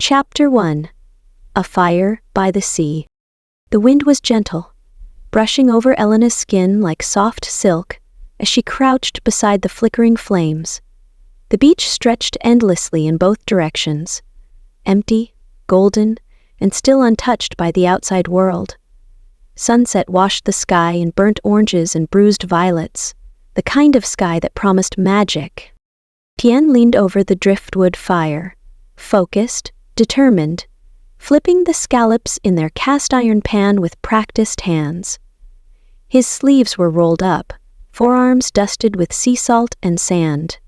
Chapter 1. A Fire by the Sea. The wind was gentle, brushing over Elena's skin like soft silk as she crouched beside the flickering flames. The beach stretched endlessly in both directions, empty, golden, and still untouched by the outside world. Sunset washed the sky in burnt oranges and bruised violets, the kind of sky that promised magic. Kian leaned over the driftwood fire, focused, determined, flipping the scallops in their cast-iron pan with practiced hands. His sleeves were rolled up, forearms dusted with sea salt and sand.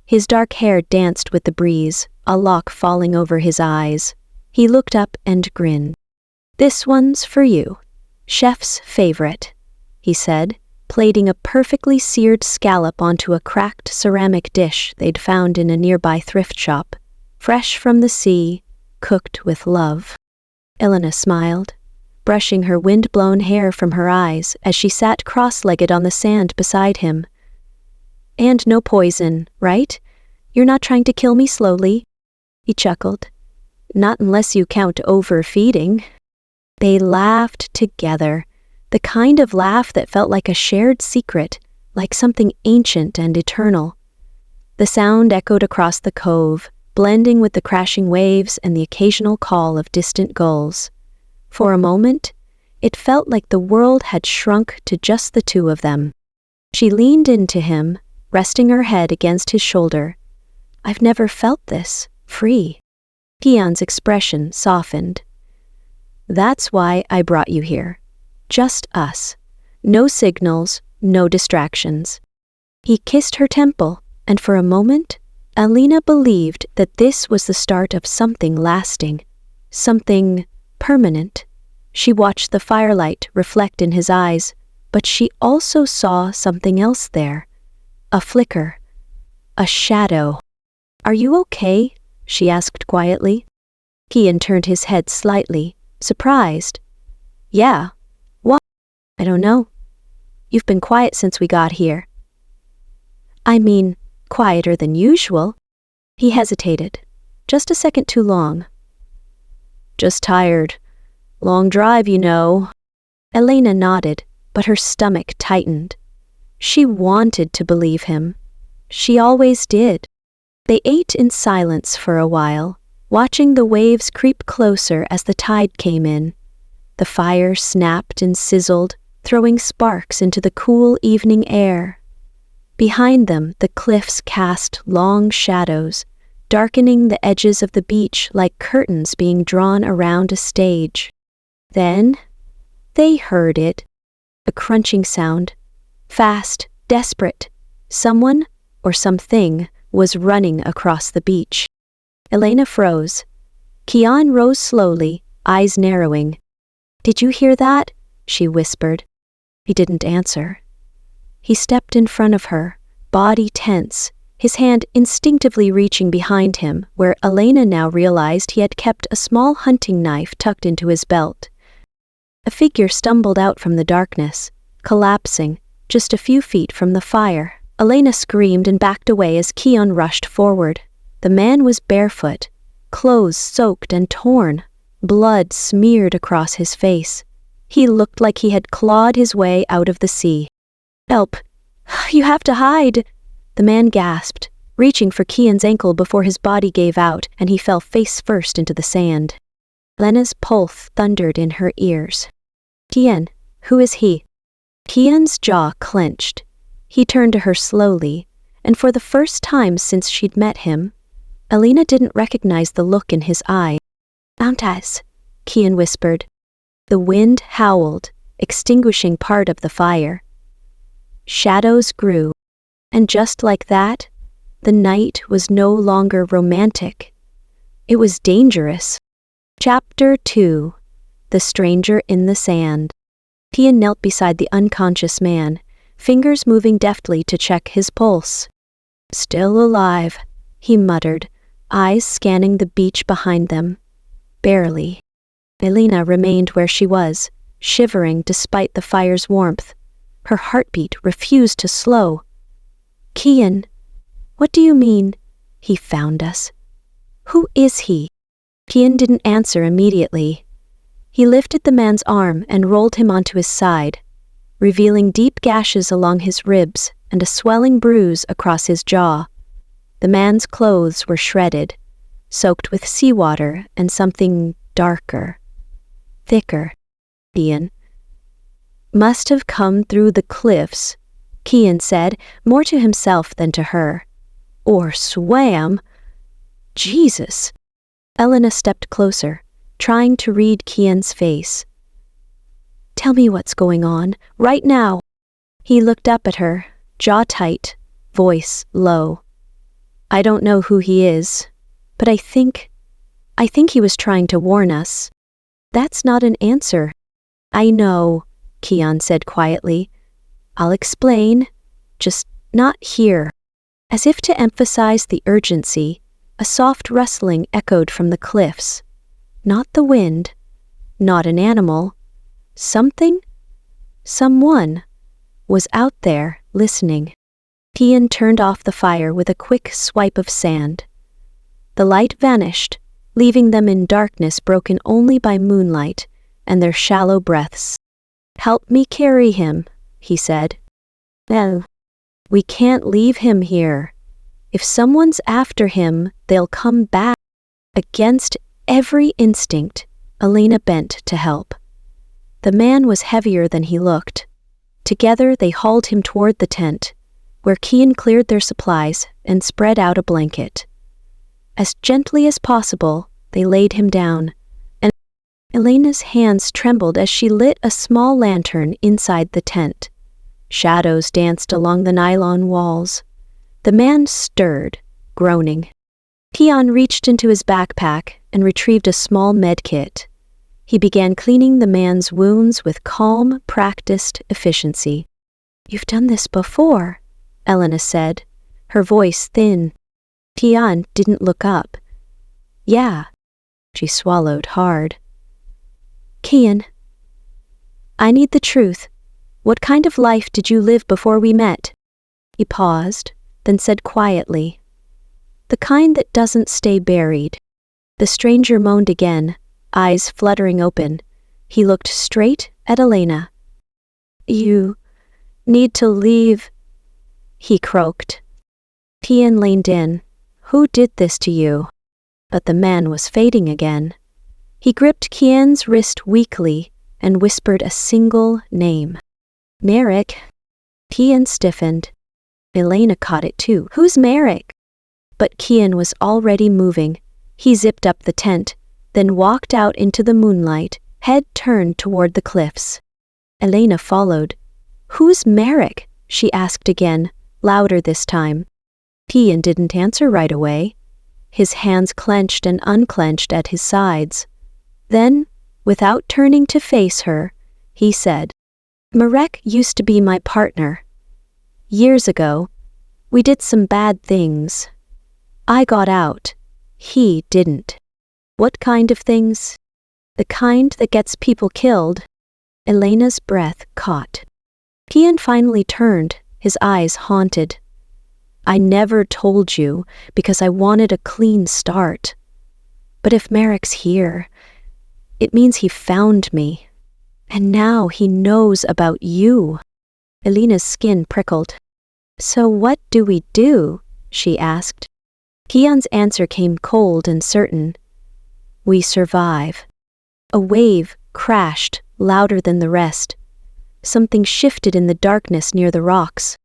His dark hair danced with the breeze, a lock falling over his eyes. He looked up and grinned. "This one's for you, chef's favorite," he said, plating a perfectly seared scallop onto a cracked ceramic dish they'd found in a nearby thrift shop, fresh from the sea, cooked with love. Elena smiled, brushing her wind-blown hair from her eyes as she sat cross-legged on the sand beside him. "And no poison, right? You're not trying to kill me slowly?" He chuckled. "Not unless you count overfeeding." They laughed together, the kind of laugh that felt like a shared secret, like something ancient and eternal. The sound echoed across the cove, blending with the crashing waves and the occasional call of distant gulls. For a moment, it felt like the world had shrunk to just the two of them. She leaned into him, resting her head against his shoulder. "I've never felt this, free." Kian's expression softened. "That's why I brought you here. Just us. No signals, no distractions." He kissed her temple, and for a moment, Elena believed that this was the start of something lasting, something permanent. She watched the firelight reflect in his eyes, but she also saw something else there. A flicker. A shadow. "Are you okay?" she asked quietly. Kian turned his head slightly, surprised. "Yeah. What?" "I don't know. You've been quiet since we got here." "I mean, quieter than usual." He hesitated, just a second too long. "Just tired. Long drive, you know." Elena nodded, but her stomach tightened. She wanted to believe him. She always did. They ate in silence for a while, watching the waves creep closer as the tide came in. The fire snapped and sizzled, throwing sparks into the cool evening air. Behind them, the cliffs cast long shadows, darkening the edges of the beach like curtains being drawn around a stage. Then, they heard it. A crunching sound. Fast, desperate. Someone, or something, was running across the beach. Elena froze. Kian rose slowly, eyes narrowing. "Did you hear that?" she whispered. He didn't answer. He stepped in front of her, body tense, his hand instinctively reaching behind him, where Elena now realized he had kept a small hunting knife tucked into his belt. A figure stumbled out from the darkness, collapsing, just a few feet from the fire. Elena screamed and backed away as Kian rushed forward. The man was barefoot, clothes soaked and torn, blood smeared across his face. He looked like he had clawed his way out of the sea. "Help! You have to hide!" The man gasped, reaching for Kian's ankle before his body gave out and he fell face first into the sand. Elena's pulse thundered in her ears. "Kian, who is he?" Kian's jaw clenched. He turned to her slowly, and for the first time since she'd met him, Elena didn't recognize the look in his eye. "Countess," Kian whispered. The wind howled, extinguishing part of the fire. Shadows grew, and just like that, the night was no longer romantic. It was dangerous. Chapter 2. The Stranger in the Sand. Kian knelt beside the unconscious man, fingers moving deftly to check his pulse. "Still alive," he muttered, eyes scanning the beach behind them. "Barely." Elena remained where she was, shivering despite the fire's warmth. Her heartbeat refused to slow. "Kian, what do you mean, he found us? Who is he?" Kian didn't answer immediately. He lifted the man's arm and rolled him onto his side, revealing deep gashes along his ribs and a swelling bruise across his jaw. The man's clothes were shredded, soaked with seawater and something darker, thicker. Kian must have come through the cliffs, Kian said, more to himself than to her. Or swam. Jesus. Elena stepped closer, trying to read Kian's face. Tell me what's going on, right now. He looked up at her, jaw tight, voice low. I don't know who he is, but I think he was trying to warn us. That's not an answer. I know, Kian said quietly. I'll explain, just not here. As if to emphasize the urgency, a soft rustling echoed from the cliffs. Not the wind, not an animal. Something, someone, was out there, listening. Kian turned off the fire with a quick swipe of sand. The light vanished, leaving them in darkness broken only by moonlight and their shallow breaths. Help me carry him, he said. No, we can't leave him here. If someone's after him, they'll come back. Against every instinct, Elena bent to help. The man was heavier than he looked. Together they hauled him toward the tent, where Kian cleared their supplies and spread out a blanket. As gently as possible, they laid him down, and Elena's hands trembled as she lit a small lantern inside the tent. Shadows danced along the nylon walls. The man stirred, groaning. Kian reached into his backpack and retrieved a small med kit. He began cleaning the man's wounds with calm, practiced efficiency. You've done this before, Elena said, her voice thin. Kian didn't look up. Yeah, she swallowed hard. Kian, I need the truth. What kind of life did you live before we met? He paused, then said quietly, the kind that doesn't stay buried. The stranger moaned again, eyes fluttering open. He looked straight at Elena. You need to leave, he croaked. Kian leaned in. Who did this to you? But the man was fading again. He gripped Kian's wrist weakly and whispered a single name. Merrick. Kian stiffened. Elena caught it too. Who's Merrick? But Kian was already moving. He zipped up the tent, then walked out into the moonlight, head turned toward the cliffs. Elena followed. Who's Merrick? She asked again, louder this time. Kian didn't answer right away. His hands clenched and unclenched at his sides. Then, without turning to face her, he said, Marek used to be my partner. Years ago, we did some bad things. I got out. He didn't. What kind of things? The kind that gets people killed. Elena's breath caught. Kian finally turned, his eyes haunted. I never told you because I wanted a clean start. But if Merrick's here, it means he found me. And now he knows about you. Elena's skin prickled. So what do we do? She asked. Kian's answer came cold and certain. We survive. A wave crashed, louder than the rest. Something shifted in the darkness near the rocks.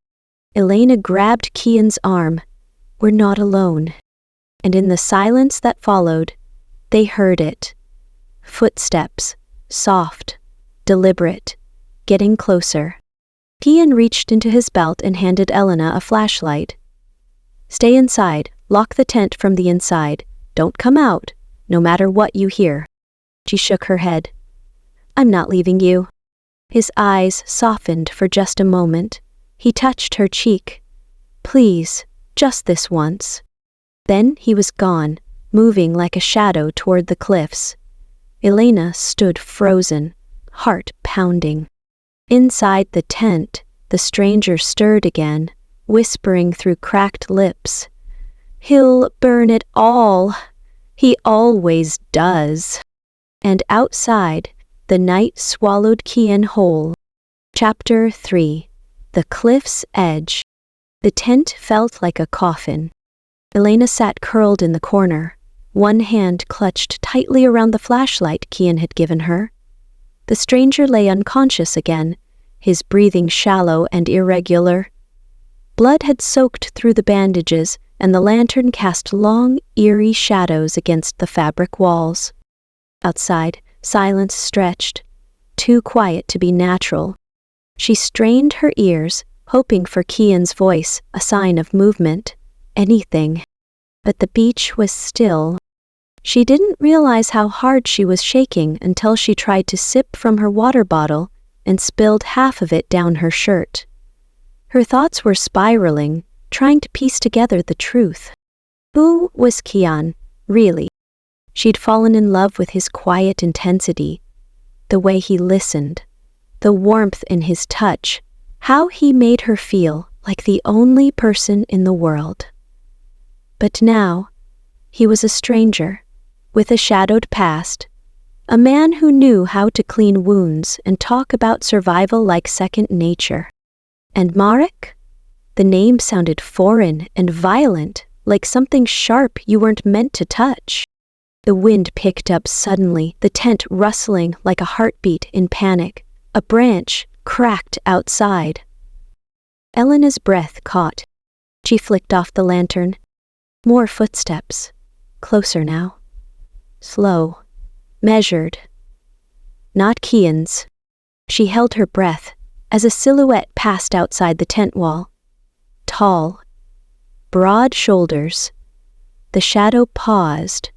Elena grabbed Kian's arm. We're not alone. And in the silence that followed, they heard it. Footsteps, soft, deliberate, getting closer. Kian reached into his belt and handed Elena a flashlight. Stay inside, lock the tent from the inside. Don't come out, no matter what you hear. She shook her head. I'm not leaving you. His eyes softened for just a moment. He touched her cheek. Please, just this once. Then he was gone, moving like a shadow toward the cliffs. Elena stood frozen, heart pounding. Inside the tent, the stranger stirred again, whispering through cracked lips. He'll burn it all. He always does. And outside, the night swallowed Kian whole. Chapter 3. The Cliff's Edge. The tent felt like a coffin. Elena sat curled in the corner, one hand clutched tightly around the flashlight Kian had given her. The stranger lay unconscious again, his breathing shallow and irregular. Blood had soaked through the bandages, and the lantern cast long, eerie shadows against the fabric walls. Outside, silence stretched, too quiet to be natural. She strained her ears, hoping for Kian's voice, a sign of movement, anything. But the beach was still. She didn't realize how hard she was shaking until she tried to sip from her water bottle and spilled half of it down her shirt. Her thoughts were spiraling, trying to piece together the truth. Who was Kian, really? She'd fallen in love with his quiet intensity, the way he listened, the warmth in his touch, how he made her feel like the only person in the world. But now, he was a stranger, with a shadowed past, a man who knew how to clean wounds and talk about survival like second nature. And Marek? The name sounded foreign and violent, like something sharp you weren't meant to touch. The wind picked up suddenly, the tent rustling like a heartbeat in panic. A branch cracked outside. Elena's breath caught. She flicked off the lantern. More footsteps. Closer now. Slow. Measured. Not Kian's. She held her breath as a silhouette passed outside the tent wall. Tall. Broad shoulders. The shadow paused,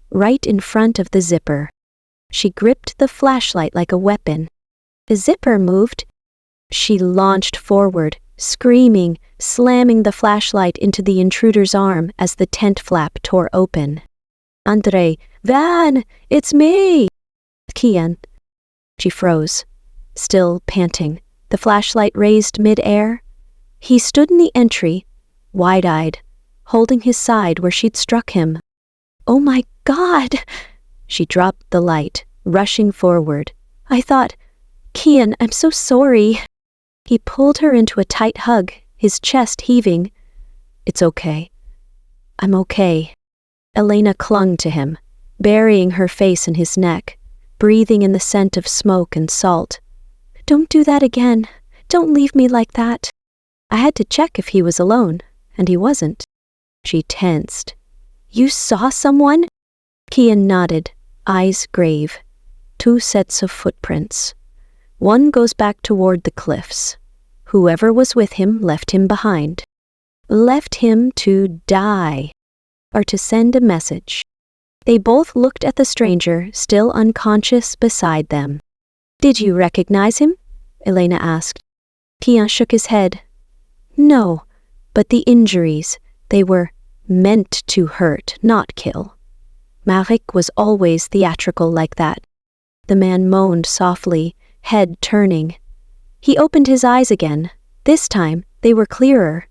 right in front of the zipper. She gripped the flashlight like a weapon. The zipper moved. She launched forward, screaming, slamming the flashlight into the intruder's arm as the tent flap tore open. "Andre, Van, it's me!" "Kian." She froze, still panting, the flashlight raised mid-air. He stood in the entry, wide-eyed, holding his side where she'd struck him. "Oh my God!" She dropped the light, rushing forward. "I thought, Kian, I'm so sorry." He pulled her into a tight hug, his chest heaving. "It's okay. I'm okay." Elena clung to him, burying her face in his neck, breathing in the scent of smoke and salt. "Don't do that again. Don't leave me like that." I had to check if he was alone, and he wasn't. She tensed. "You saw someone?" Kian nodded, eyes grave. 2 sets of footprints. One goes back toward the cliffs. Whoever was with him left him behind. Left him to die, or to send a message. They both looked at the stranger, still unconscious beside them. "Did you recognize him?" Elena asked. Kian shook his head. "No, but the injuries, they were meant to hurt, not kill." Marek was always theatrical like that. The man moaned softly, head turning. He opened his eyes again. This time, they were clearer,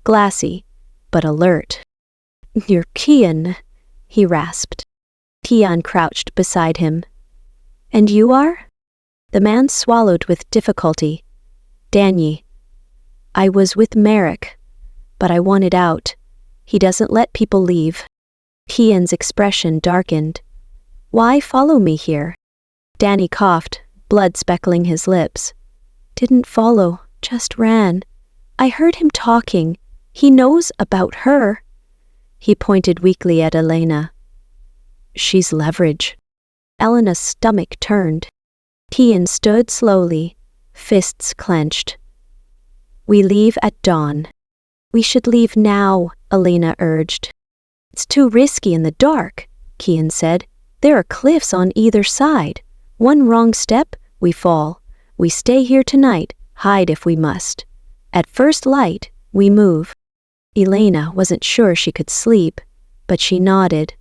glassy, but alert. "You're Kian," he rasped. Kian crouched beside him. "And you are?" The man swallowed with difficulty. "Danny. I was with Marek, but I wanted out. He doesn't let people leave." Kian's expression darkened. "Why follow me here?" Danny coughed, blood speckling his lips. "Didn't follow, just ran. I heard him talking. He knows about her." He pointed weakly at Elena. "She's leverage." Elena's stomach turned. Kian stood slowly, fists clenched. "We leave at dawn." "We should leave now," Elena urged. "It's too risky in the dark," Kian said. "There are cliffs on either side. One wrong step, we fall. We stay here tonight, hide if we must. At first light, we move." Elena wasn't sure she could sleep, but she nodded.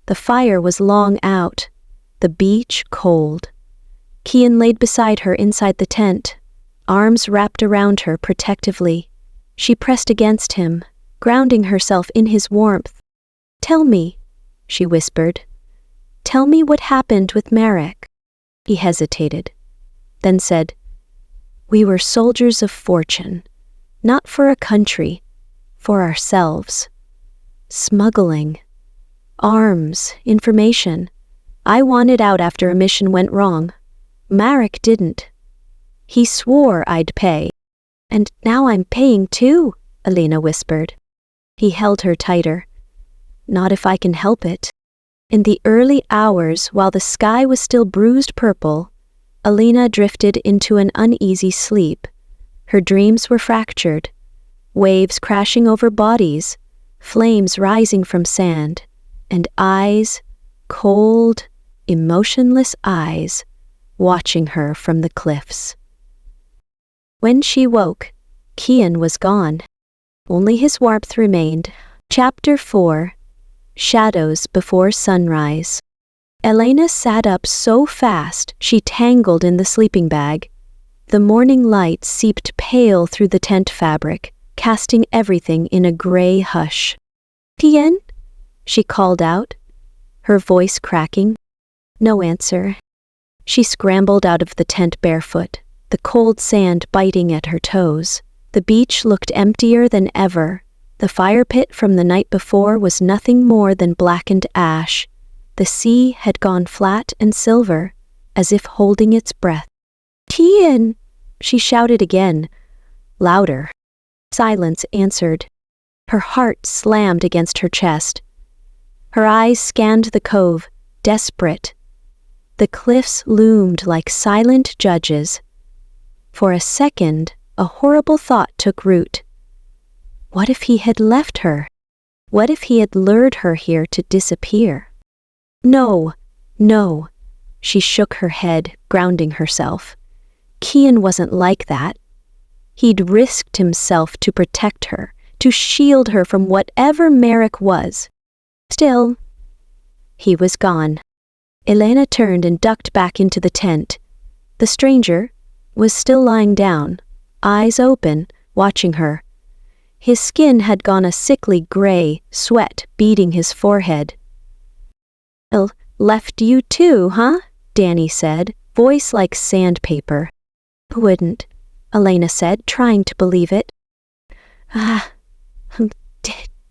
The fire was long out, the beach cold. Kian laid beside her inside the tent, arms wrapped around her protectively. She pressed against him, grounding herself in his warmth. "Tell me," she whispered. "Tell me what happened with Marek." He hesitated, then said, "We were soldiers of fortune, not for a country, for ourselves. Smuggling. Arms, information. I wanted out after a mission went wrong. Marek didn't. He swore I'd pay. And now I'm paying too," Elena whispered. He held her tighter. "Not if I can help it." In the early hours, while the sky was still bruised purple, Elena drifted into an uneasy sleep. Her dreams were fractured, waves crashing over bodies, flames rising from sand, and eyes, cold, emotionless eyes, watching her from the cliffs. When she woke, Kian was gone. Only his warmth remained. Chapter 4. Shadows Before Sunrise. Elena sat up so fast she tangled in the sleeping bag. The morning light seeped pale through the tent fabric, casting everything in a gray hush. "Kian?" she called out, her voice cracking. No answer. She scrambled out of the tent barefoot, the cold sand biting at her toes. The beach looked emptier than ever. The fire pit from the night before was nothing more than blackened ash. The sea had gone flat and silver, as if holding its breath. "Kian!" she shouted again, louder. Silence answered. Her heart slammed against her chest. Her eyes scanned the cove, desperate. The cliffs loomed like silent judges. For a second, a horrible thought took root. What if he had left her? What if he had lured her here to disappear? No, no. She shook her head, grounding herself. Kian wasn't like that. He'd risked himself to protect her, to shield her from whatever Marek was. Still, he was gone. Elena turned and ducked back into the tent. The stranger was still lying down, eyes open, watching her. His skin had gone a sickly gray, sweat beading his forehead. "Left you too, huh?" Danny said, voice like sandpaper. "Wouldn't," Elena said, trying to believe it.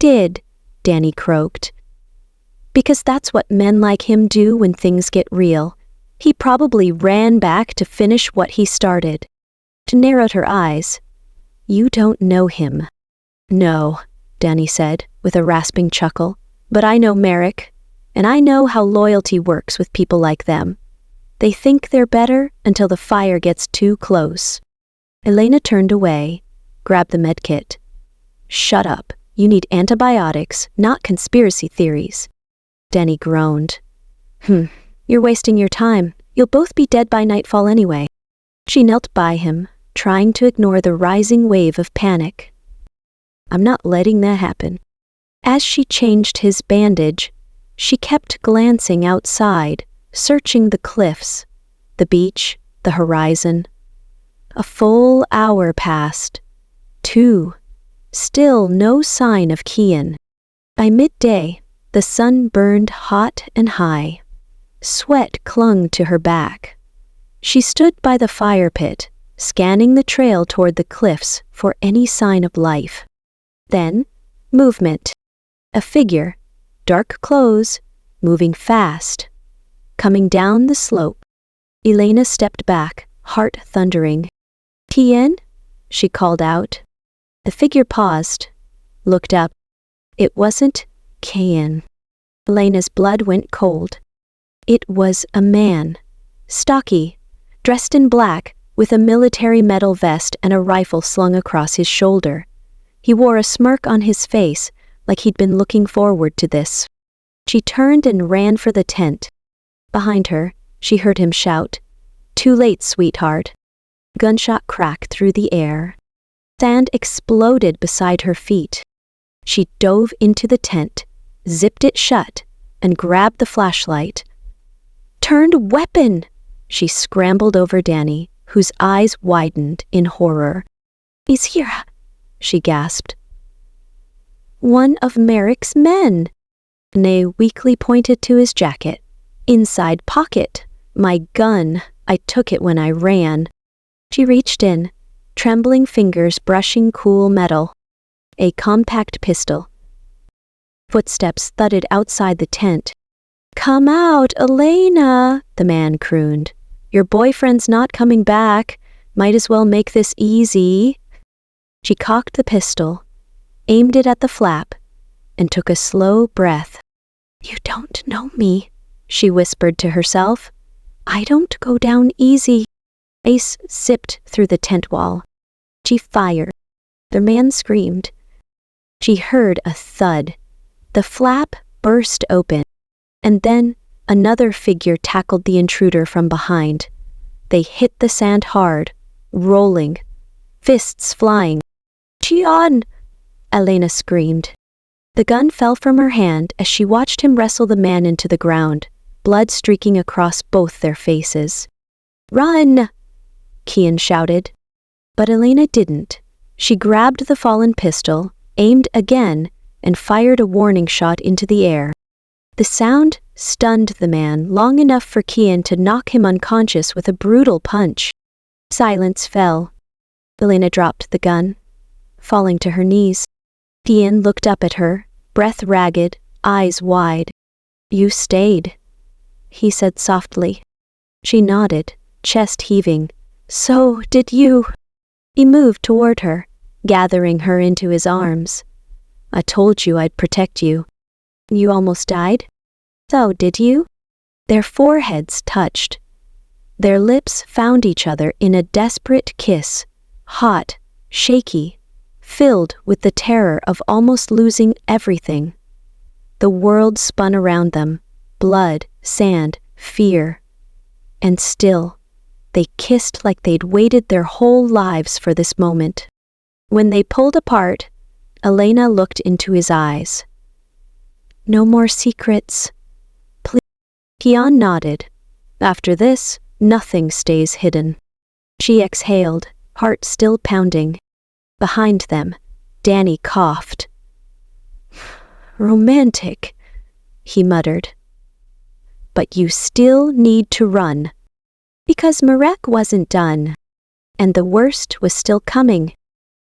Did, Danny croaked. "Because that's what men like him do when things get real. He probably ran back to finish what he started." She narrowed her eyes. "You don't know him." "No," Danny said, with a rasping chuckle, "but I know Marek, and I know how loyalty works with people like them. They think they're better until the fire gets too close." Elena turned away, grabbed the medkit. "Shut up. You need antibiotics, not conspiracy theories." Danny groaned. You're wasting your time. You'll both be dead by nightfall anyway." She knelt by him, trying to ignore the rising wave of panic. "I'm not letting that happen." As she changed his bandage, she kept glancing outside, searching the cliffs, the beach, the horizon. A full hour passed. 2. Still no sign of Kian. By midday, the sun burned hot and high. Sweat clung to her back. She stood by the fire pit, scanning the trail toward the cliffs for any sign of life. Then, movement. A figure, dark clothes, moving fast. Coming down the slope. Elena stepped back, heart thundering. "Kian?" she called out. The figure paused, looked up. It wasn't Kian. Elena's blood went cold. It was a man, stocky, dressed in black, with a military metal vest and a rifle slung across his shoulder. He wore a smirk on his face, like he'd been looking forward to this. She turned and ran for the tent. Behind her, she heard him shout, "Too late, sweetheart." Gunshot cracked through the air. Sand exploded beside her feet. She dove into the tent, zipped it shut, and grabbed the flashlight. "Turned weapon!" She scrambled over Danny, whose eyes widened in horror. "He's here," she gasped. "One of Marek's men." Nay weakly pointed to his jacket. Inside pocket. My gun. I took it when I ran. She reached in, trembling fingers brushing cool metal. A compact pistol. Footsteps thudded outside the tent. Come out, Elena, the man crooned. Your boyfriend's not coming back. Might as well make this easy. She cocked the pistol, aimed it at the flap, and took a slow breath. You don't know me, she whispered to herself. I don't go down easy. Ace sipped through the tent wall. She fired. The man screamed. She heard a thud. The flap burst open, and then another figure tackled the intruder from behind. They hit the sand hard, rolling, fists flying. Kian! Elena screamed. The gun fell from her hand as she watched him wrestle the man into the ground, blood streaking across both their faces. Run! Kian shouted. But Elena didn't. She grabbed the fallen pistol, aimed again, and fired a warning shot into the air. The sound stunned the man long enough for Kian to knock him unconscious with a brutal punch. Silence fell. Elena dropped the gun, falling to her knees. Kian looked up at her, breath ragged, eyes wide. You stayed, he said softly. She nodded, chest heaving. So did you. He moved toward her, gathering her into his arms. I told you I'd protect you. You almost died? So did you? Their foreheads touched. Their lips found each other in a desperate kiss, hot, shaky, filled with the terror of almost losing everything. The world spun around them, blood, sand, fear. And still, they kissed like they'd waited their whole lives for this moment. When they pulled apart, Elena looked into his eyes. No more secrets. Please. Kian nodded. After this, nothing stays hidden. She exhaled, heart still pounding. Behind them, Danny coughed. Romantic, he muttered. But you still need to run. Because Marek wasn't done. And the worst was still coming.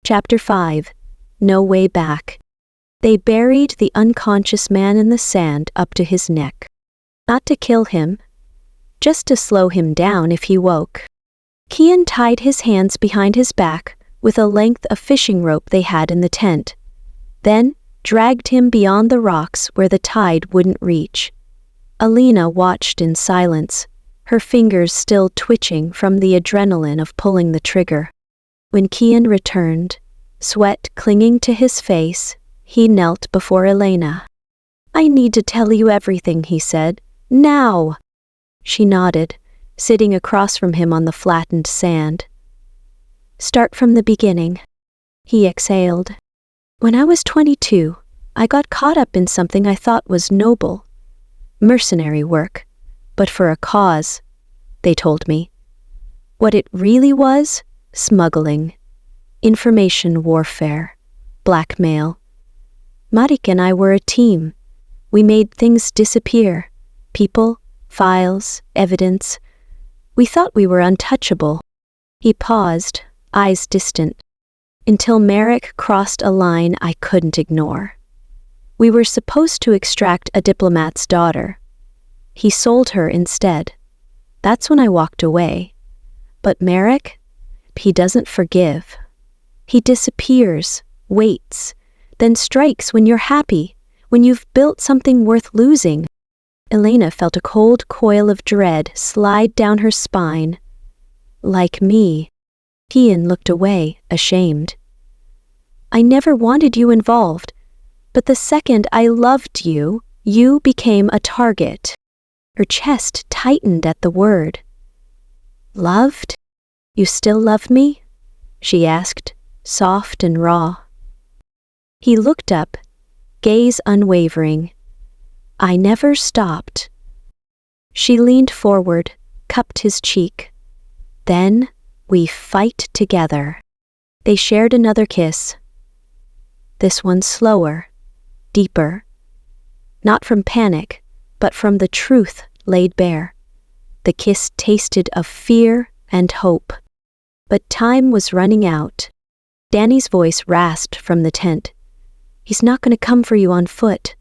Chapter 5. No Way Back. They buried the unconscious man in the sand up to his neck. Not to kill him, just to slow him down if he woke. Kian tied his hands behind his back with a length of fishing rope they had in the tent, then dragged him beyond the rocks where the tide wouldn't reach. Elena watched in silence, her fingers still twitching from the adrenaline of pulling the trigger. When Kian returned, sweat clinging to his face, he knelt before Elena. I need to tell you everything, he said. Now! She nodded, sitting across from him on the flattened sand. Start from the beginning. He exhaled. When I was 22, I got caught up in something I thought was noble. Mercenary work, but for a cause, they told me. What it really was? Smuggling. Information warfare. Blackmail. Marek and I were a team. We made things disappear. People, files, evidence. We thought we were untouchable. He paused, eyes distant, until Marek crossed a line I couldn't ignore. We were supposed to extract a diplomat's daughter. He sold her instead. That's when I walked away. But Marek, he doesn't forgive. He disappears, waits, then strikes when you're happy, when you've built something worth losing. Elena felt a cold coil of dread slide down her spine. Like me. Kian looked away, ashamed. I never wanted you involved, but the second I loved you, you became a target. Her chest tightened at the word. Loved? You still love me? She asked, soft and raw. He looked up, gaze unwavering. I never stopped. She leaned forward, cupped his cheek. Then we fight together. They shared another kiss. This one slower, deeper. not from panic, but from the truth laid bare. The kiss tasted of fear and hope. But time was running out. Danny's voice rasped from the tent. "He's not going to come for you on foot.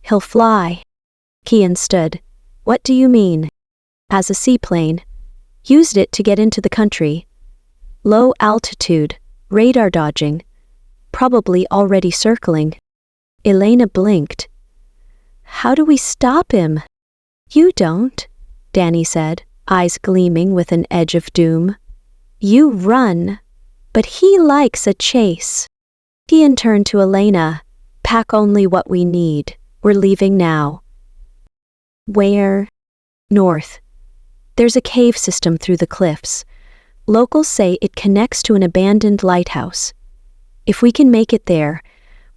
He'll fly." Kian stood. "What do you mean?" "Has a seaplane. Used it to get into the country. Low altitude, radar dodging. Probably already circling." Elena blinked. "How do we stop him?" "You don't," Danny said, eyes gleaming with an edge of doom. "You run, but he likes a chase." Kian turned to Elena. "Pack only what we need. We're leaving now." "Where?" "North. There's a cave system through the cliffs. Locals say it connects to an abandoned lighthouse. If we can make it there,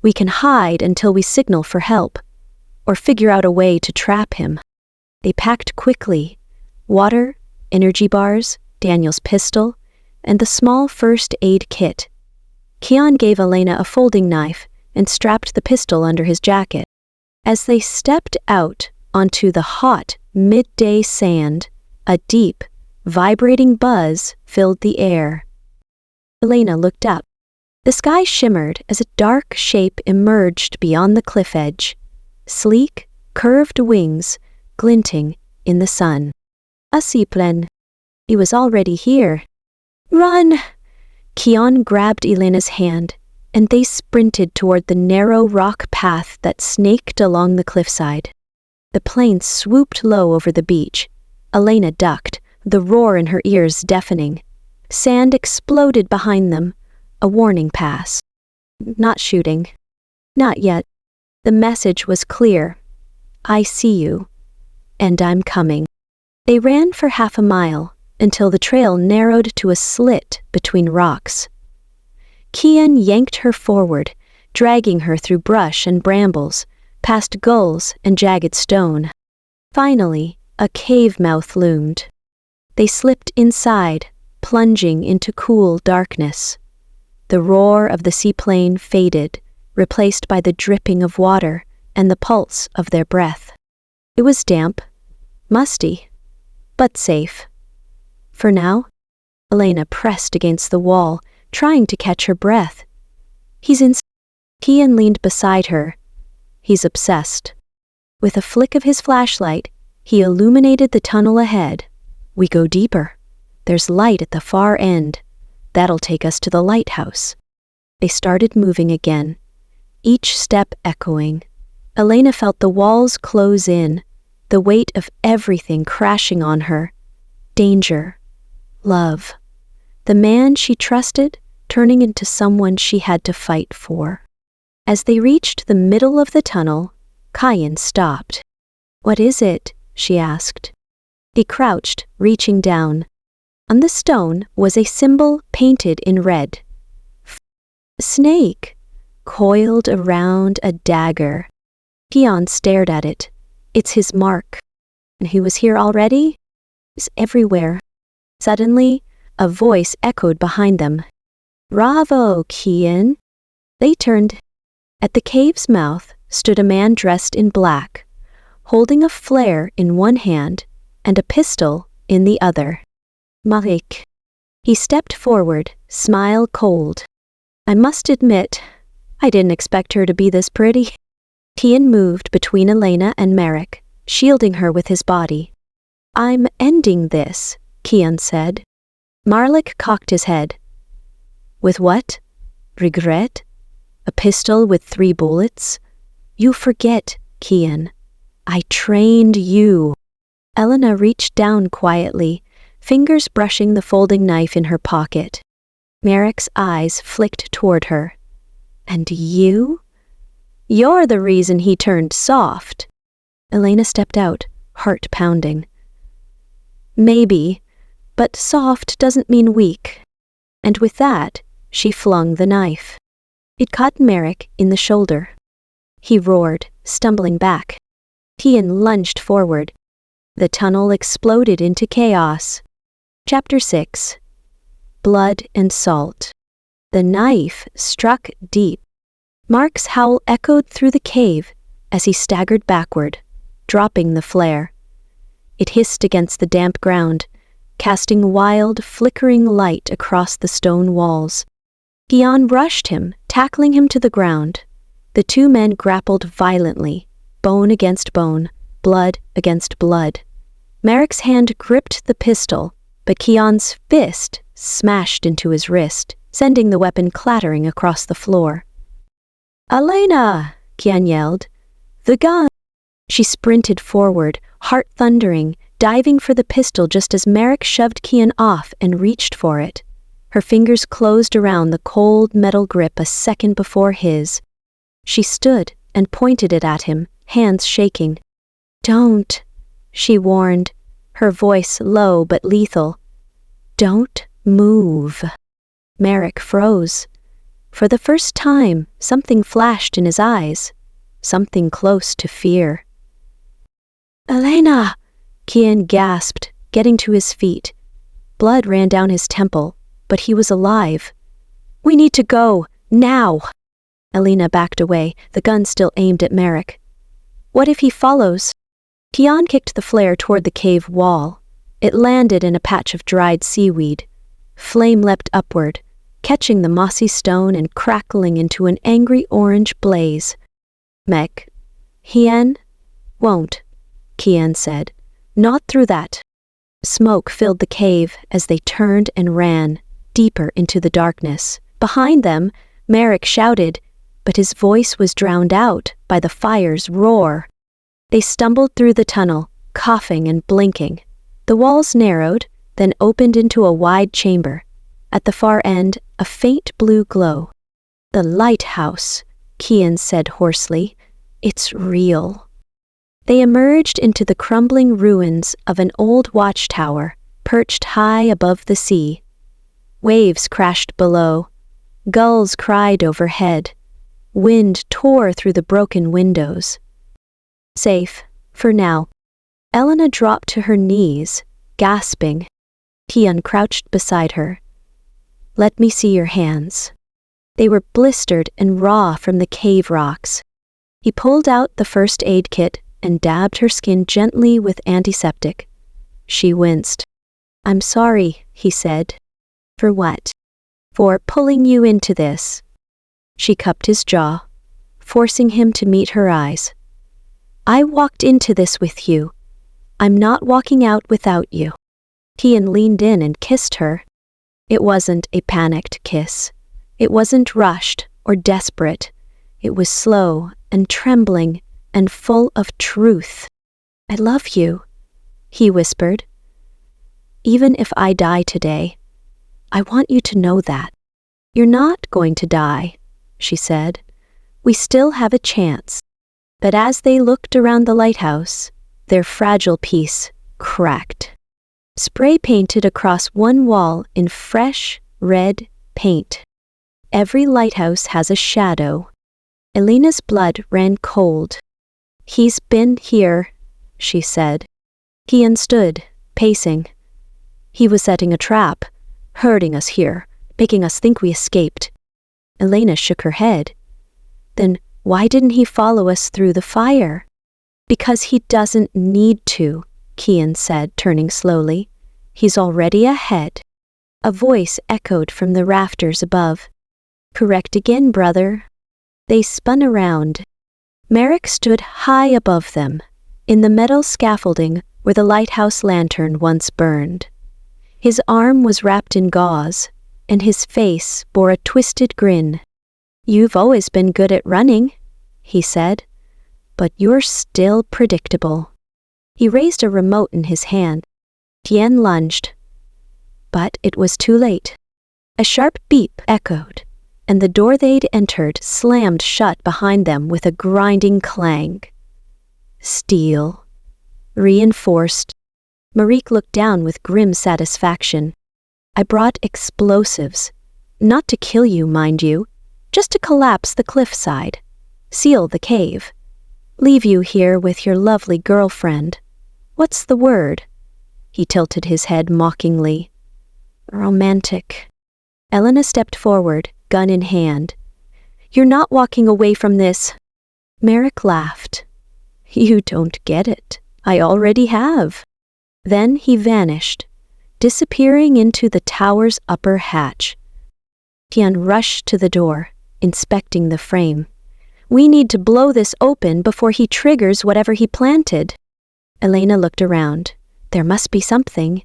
we can hide until we signal for help, or figure out a way to trap him." They packed quickly. Water, energy bars, Daniel's pistol, and the small first aid kit. Kian gave Elena a folding knife and strapped the pistol under his jacket. As they stepped out onto the hot, midday sand, a deep, vibrating buzz filled the air. Elena looked up. The sky shimmered as a dark shape emerged beyond the cliff edge. Sleek, curved wings glinting in the sun. A seaplane. He was already here. "Run!" Kian grabbed Elena's hand, and they sprinted toward the narrow rock path that snaked along the cliffside. The plane swooped low over the beach. Elena ducked, the roar in her ears deafening. Sand exploded behind them, a warning pass. "Not shooting." "Not yet." The message was clear. "I see you, and I'm coming." They ran for half a mile, until the trail narrowed to a slit between rocks. Kian yanked her forward, dragging her through brush and brambles, past gulls and jagged stone. Finally, a cave mouth loomed. They slipped inside, plunging into cool darkness. The roar of the seaplane faded, replaced by the dripping of water and the pulse of their breath. It was damp, musty, but safe. For now, Elena pressed against the wall, trying to catch her breath. "He's in." Kian leaned beside her. "He's obsessed." With a flick of his flashlight, he illuminated the tunnel ahead. "We go deeper. There's light at the far end. That'll take us to the lighthouse." They started moving again, each step echoing. Elena felt the walls close in, the weight of everything crashing on her. Danger, love, the man she trusted turning into someone she had to fight for. As they reached the middle of the tunnel, Kian stopped. "What is it?" she asked. He crouched, reaching down. On the stone was a symbol painted in red. A snake, coiled around a dagger. Kian stared at it. "It's his mark." "And he was here already?" "He's everywhere." Suddenly, a voice echoed behind them. "Bravo, Kian." They turned. At the cave's mouth stood a man dressed in black, holding a flare in one hand and a pistol in the other. "Marik." He stepped forward, smile cold. "I must admit, I didn't expect her to be this pretty." Kian moved between Elena and Merrick, shielding her with his body. "I'm ending this," Kian said. Marlik cocked his head. "With what? Regret? A pistol with 3 bullets? You forget, Kian. I trained you." Elena reached down quietly, fingers brushing the folding knife in her pocket. Merrick's eyes flicked toward her. "And you? You're the reason he turned soft." Elena stepped out, heart pounding. "Maybe, but soft doesn't mean weak." And with that, she flung the knife. It caught Merrick in the shoulder. He roared, stumbling back. Kian lunged forward. The tunnel exploded into chaos. Chapter 6. Blood and Salt. The knife struck deep. Mark's howl echoed through the cave, as he staggered backward, dropping the flare. It hissed against the damp ground, casting wild, flickering light across the stone walls. Kian rushed him, tackling him to the ground. The two men grappled violently, bone against bone, blood against blood. Merrick's hand gripped the pistol, but Kian's fist smashed into his wrist, sending the weapon clattering across the floor. "Elena!" Kian yelled. "The gun!" She sprinted forward, heart thundering, diving for the pistol just as Merrick shoved Kian off and reached for it. Her fingers closed around the cold metal grip a second before his. She stood and pointed it at him, hands shaking. "Don't," she warned, her voice low but lethal. "Don't move." Merrick froze. For the first time, something flashed in his eyes, something close to fear. "Elena!" Kian gasped, getting to his feet. Blood ran down his temple, but he was alive. "We need to go, now!" Elena backed away, the gun still aimed at Merrick. "What if he follows?" Kian kicked the flare toward the cave wall. It landed in a patch of dried seaweed. Flame leapt upward, catching the mossy stone and crackling into an angry orange blaze. "Kian won't," Kian said. "Not through that." Smoke filled the cave as they turned and ran, deeper into the darkness. Behind them, Merrick shouted, but his voice was drowned out by the fire's roar. They stumbled through the tunnel, coughing and blinking. The walls narrowed, then opened into a wide chamber. At the far end, a faint blue glow. "The lighthouse," Kian said hoarsely. "It's real." They emerged into the crumbling ruins of an old watchtower, perched high above the sea. Waves crashed below. Gulls cried overhead. Wind tore through the broken windows. Safe, for now. Elena dropped to her knees, gasping. Kian crouched beside her. "Let me see your hands." They were blistered and raw from the cave rocks. He pulled out the first aid kit and dabbed her skin gently with antiseptic. She winced. "I'm sorry," he said. "For what?" "For pulling you into this." She cupped his jaw, forcing him to meet her eyes. "I walked into this with you. I'm not walking out without you." Kian leaned in and kissed her. It wasn't a panicked kiss. It wasn't rushed or desperate. It was slow and trembling and full of truth. "I love you," he whispered. "Even if I die today, I want you to know that." "You're not going to die," she said. "We still have a chance." But as they looked around the lighthouse, their fragile peace cracked. Spray painted across one wall in fresh, red paint. Every lighthouse has a shadow. Elena's blood ran cold. "He's been here," she said. Kian stood, pacing. "He was setting a trap, herding us here, making us think we escaped." Elena shook her head. "Then why didn't he follow us through the fire?" "Because he doesn't need to," Kian said, turning slowly. "He's already ahead." A voice echoed from the rafters above. "Correct again, brother." They spun around. Merrick stood high above them, in the metal scaffolding where the lighthouse lantern once burned. His arm was wrapped in gauze, and his face bore a twisted grin. "You've always been good at running," he said, "but you're still predictable." He raised a remote in his hand. Kian lunged, but it was too late. A sharp beep echoed, and the door they'd entered slammed shut behind them with a grinding clang. Steel. Reinforced. Marique looked down with grim satisfaction. "I brought explosives. Not to kill you, mind you. Just to collapse the cliffside. Seal the cave. Leave you here with your lovely girlfriend. What's the word?" He tilted his head mockingly. "Romantic." Elena stepped forward, gun in hand. "You're not walking away from this." Merrick laughed. You don't get it. I already have. Then he vanished, disappearing into the tower's upper hatch. Kian rushed to the door, inspecting the frame. We need to blow this open before he triggers whatever he planted. Elena looked around. There must be something.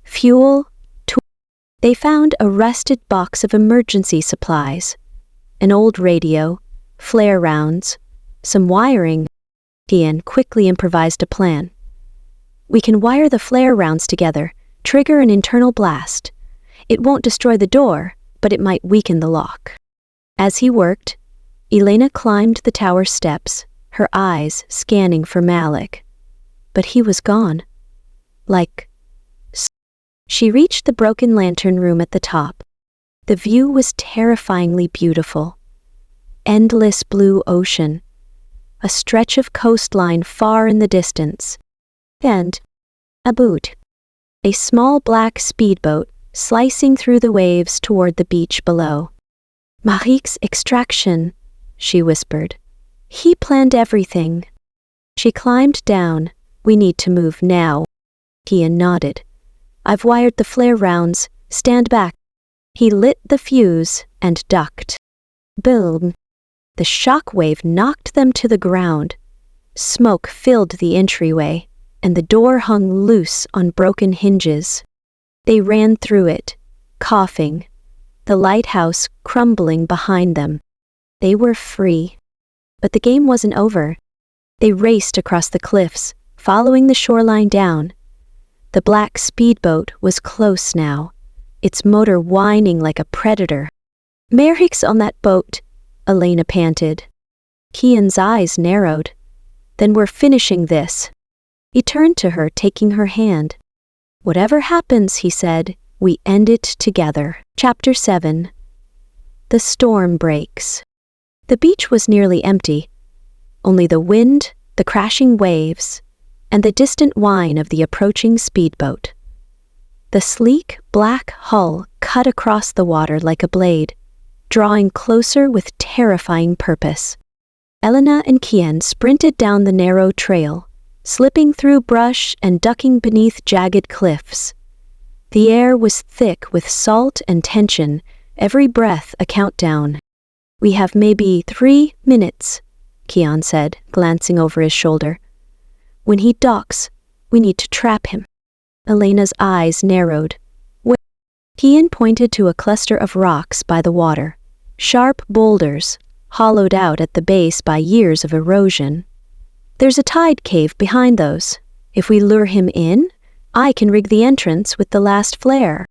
Fuel, tools. They found a rusted box of emergency supplies, an old radio, flare rounds, some wiring. Kian quickly improvised a plan. We can wire the flare rounds together, trigger an internal blast. It won't destroy the door, but it might weaken the lock. As he worked, Elena climbed the tower steps, her eyes scanning for Malik. But he was gone. She reached the broken lantern room at the top. The view was terrifyingly beautiful. Endless blue ocean, a stretch of coastline far in the distance, and a boat, a small black speedboat slicing through the waves toward the beach below. Marik's extraction, she whispered. He planned everything. She climbed down. We need to move now. Kian nodded. I've wired the flare rounds. Stand back. He lit the fuse and ducked. Boom. The shock wave knocked them to the ground. Smoke filled the entryway, and the door hung loose on broken hinges. They ran through it, coughing, the lighthouse crumbling behind them. They were free. But the game wasn't over. They raced across the cliffs, following the shoreline down. The black speedboat was close now, its motor whining like a predator. Marik's on that boat, Elena panted. Kian's eyes narrowed. Then we're finishing this. He turned to her, taking her hand. Whatever happens, he said, we end it together. Chapter 7. The storm breaks. The beach was nearly empty. Only the wind, the crashing waves, and the distant whine of the approaching speedboat. The sleek, black hull cut across the water like a blade, drawing closer with terrifying purpose. Elena and Kian sprinted down the narrow trail, slipping through brush and ducking beneath jagged cliffs. The air was thick with salt and tension, every breath a countdown. We have maybe 3 minutes, Kian said, glancing over his shoulder. When he docks, we need to trap him. Elena's eyes narrowed. Kian pointed to a cluster of rocks by the water, sharp boulders, hollowed out at the base by years of erosion. There's a tide cave behind those. If we lure him in, I can rig the entrance with the last flare.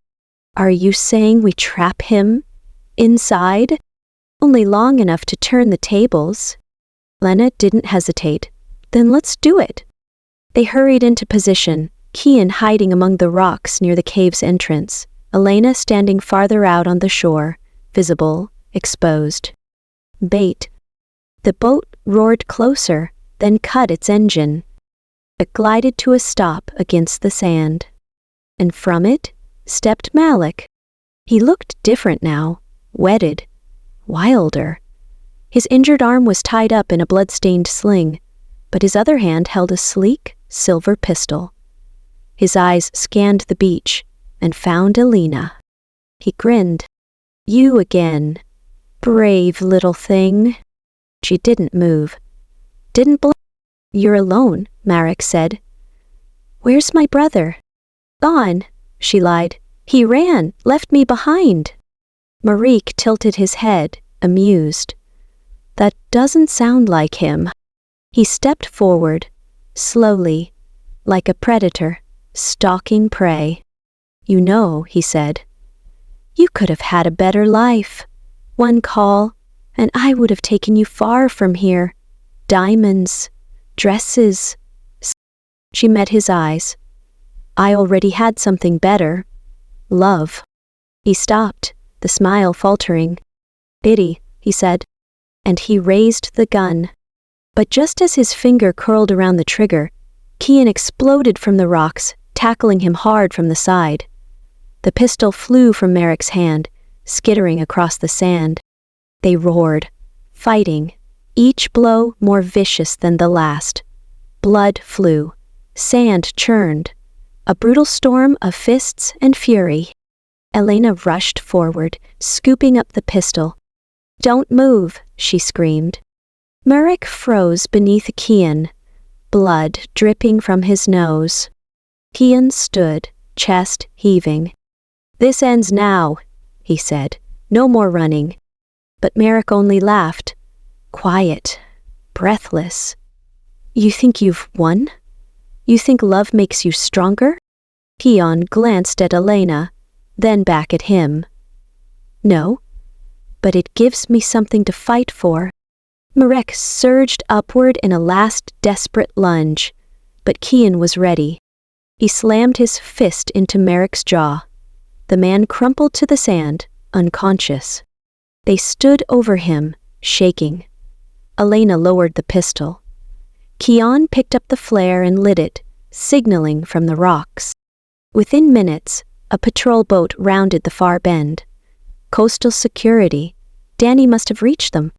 Are you saying we trap him inside? Only long enough to turn the tables. Elena didn't hesitate. Then let's do it. They hurried into position, Kian hiding among the rocks near the cave's entrance, Elena standing farther out on the shore, visible, exposed. Bait. The boat roared closer, then cut its engine. It glided to a stop against the sand. And from it stepped Malik. He looked different now, wetted, wilder. His injured arm was tied up in a blood-stained sling, but his other hand held a sleek, silver pistol. His eyes scanned the beach and found Elena. He grinned. You again. Brave little thing. She didn't move. Didn't blink. You're alone, Marik said. Where's my brother? Gone, she lied. He ran, left me behind. Marik tilted his head, amused. That doesn't sound like him. He stepped forward, slowly, like a predator, stalking prey. You know, he said, you could have had a better life. One call, and I would have taken you far from here. Diamonds, dresses. She met his eyes. I already had something better. Love. He stopped, the smile faltering. Biddy, he said, and he raised the gun. But just as his finger curled around the trigger, Kian exploded from the rocks, tackling him hard from the side. The pistol flew from Marik's hand, skittering across the sand. They roared, fighting, each blow more vicious than the last. Blood flew. Sand churned. A brutal storm of fists and fury. Elena rushed forward, scooping up the pistol. "Don't move," she screamed. Marek froze beneath Kian, blood dripping from his nose. Kian stood, chest heaving. "This ends now," he said. "No more running." But Marek only laughed. Quiet, breathless. "You think you've won? You think love makes you stronger?" Kian glanced at Elena, then back at him. "No, but it gives me something to fight for." Marek surged upward in a last desperate lunge, but Kian was ready. He slammed his fist into Marek's jaw. The man crumpled to the sand, unconscious. They stood over him, shaking. Elena lowered the pistol. Kian picked up the flare and lit it, signaling from the rocks. Within minutes, a patrol boat rounded the far bend. Coastal security. Danny must have reached them.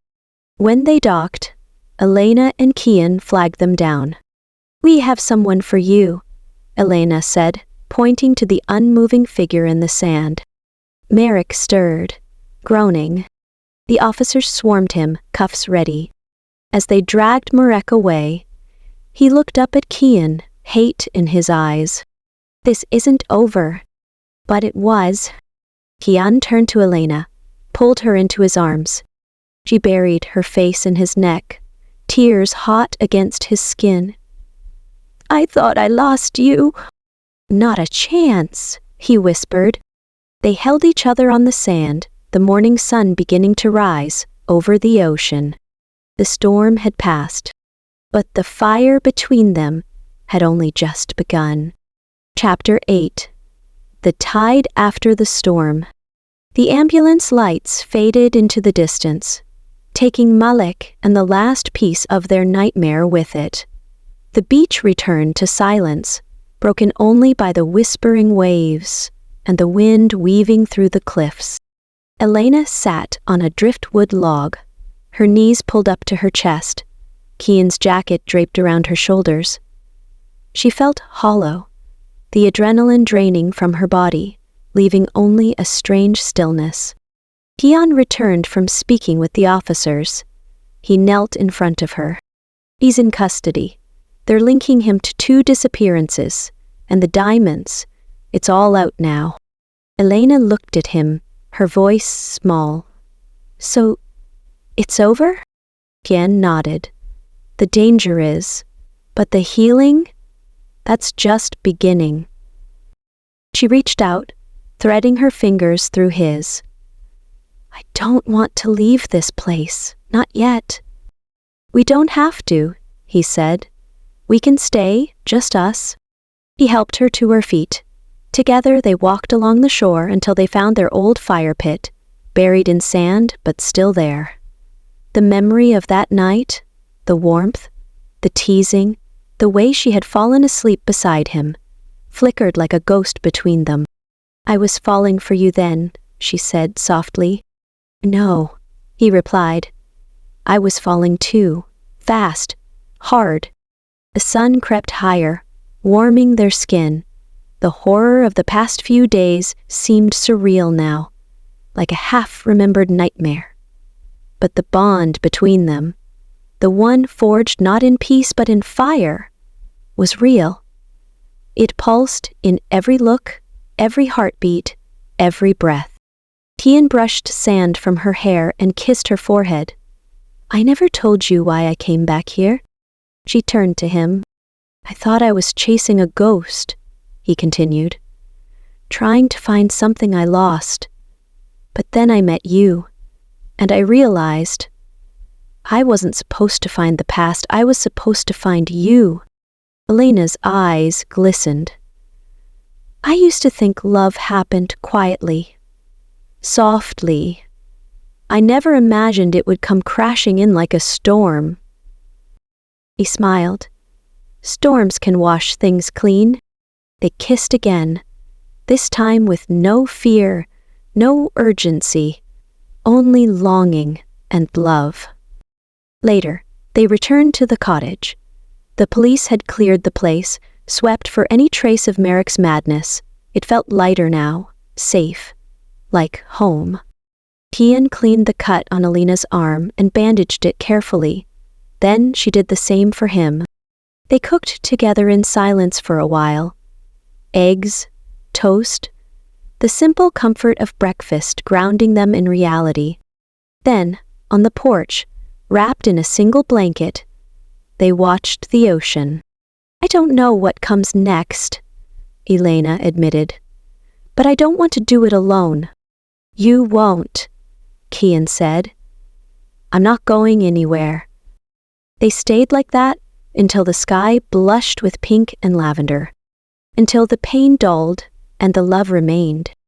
When they docked, Elena and Kian flagged them down. "We have someone for you," Elena said, pointing to the unmoving figure in the sand. Marek stirred, groaning. The officers swarmed him, cuffs ready. As they dragged Marek away, he looked up at Kian, hate in his eyes. "This isn't over." But it was. Kian turned to Elena, pulled her into his arms. She buried her face in his neck, tears hot against his skin. "I thought I lost you." "Not a chance," he whispered. They held each other on the sand, the morning sun beginning to rise over the ocean. The storm had passed, but the fire between them had only just begun. Chapter 8. The Tide After the Storm. The ambulance lights faded into the distance, taking Malek and the last piece of their nightmare with it. The beach returned to silence, broken only by the whispering waves and the wind weaving through the cliffs. Elena sat on a driftwood log, her knees pulled up to her chest, Kian's jacket draped around her shoulders. She felt hollow, the adrenaline draining from her body, leaving only a strange stillness. Kian returned from speaking with the officers. He knelt in front of her. "He's in custody. They're linking him to 2 disappearances, and the diamonds. It's all out now." Elena looked at him, her voice small. "So, it's over?" Kian nodded. "The danger is, but the healing? That's just beginning." She reached out, threading her fingers through his. "I don't want to leave this place, not yet." "We don't have to," he said. "We can stay, just us." He helped her to her feet. Together they walked along the shore until they found their old fire pit, buried in sand but still there. The memory of that night, the warmth, the teasing, the way she had fallen asleep beside him, flickered like a ghost between them. "I was falling for you then," she said softly. "No," he replied. "I was falling too, fast, hard." The sun crept higher, warming their skin. The horror of the past few days seemed surreal now, like a half-remembered nightmare. But the bond between them, the one forged not in peace but in fire, was real. It pulsed in every look, every heartbeat, every breath. Kian brushed sand from her hair and kissed her forehead. "I never told you why I came back here." She turned to him. "I thought I was chasing a ghost," he continued, "trying to find something I lost. But then I met you, and I realized I wasn't supposed to find the past, I was supposed to find you." Elena's eyes glistened. "I used to think love happened quietly, softly. I never imagined it would come crashing in like a storm." He smiled. "Storms can wash things clean." They kissed again, this time with no fear, no urgency, only longing and love. Later, they returned to the cottage. The police had cleared the place, swept for any trace of Merrick's madness. It felt lighter now, safe, like home. Kian cleaned the cut on Elena's arm and bandaged it carefully. Then she did the same for him. They cooked together in silence for a while. Eggs, toast, the simple comfort of breakfast grounding them in reality. Then, on the porch, wrapped in a single blanket, they watched the ocean. "I don't know what comes next," Elena admitted. "But I don't want to do it alone." "You won't," Kian said. "I'm not going anywhere." They stayed like that until the sky blushed with pink and lavender, until the pain dulled and the love remained.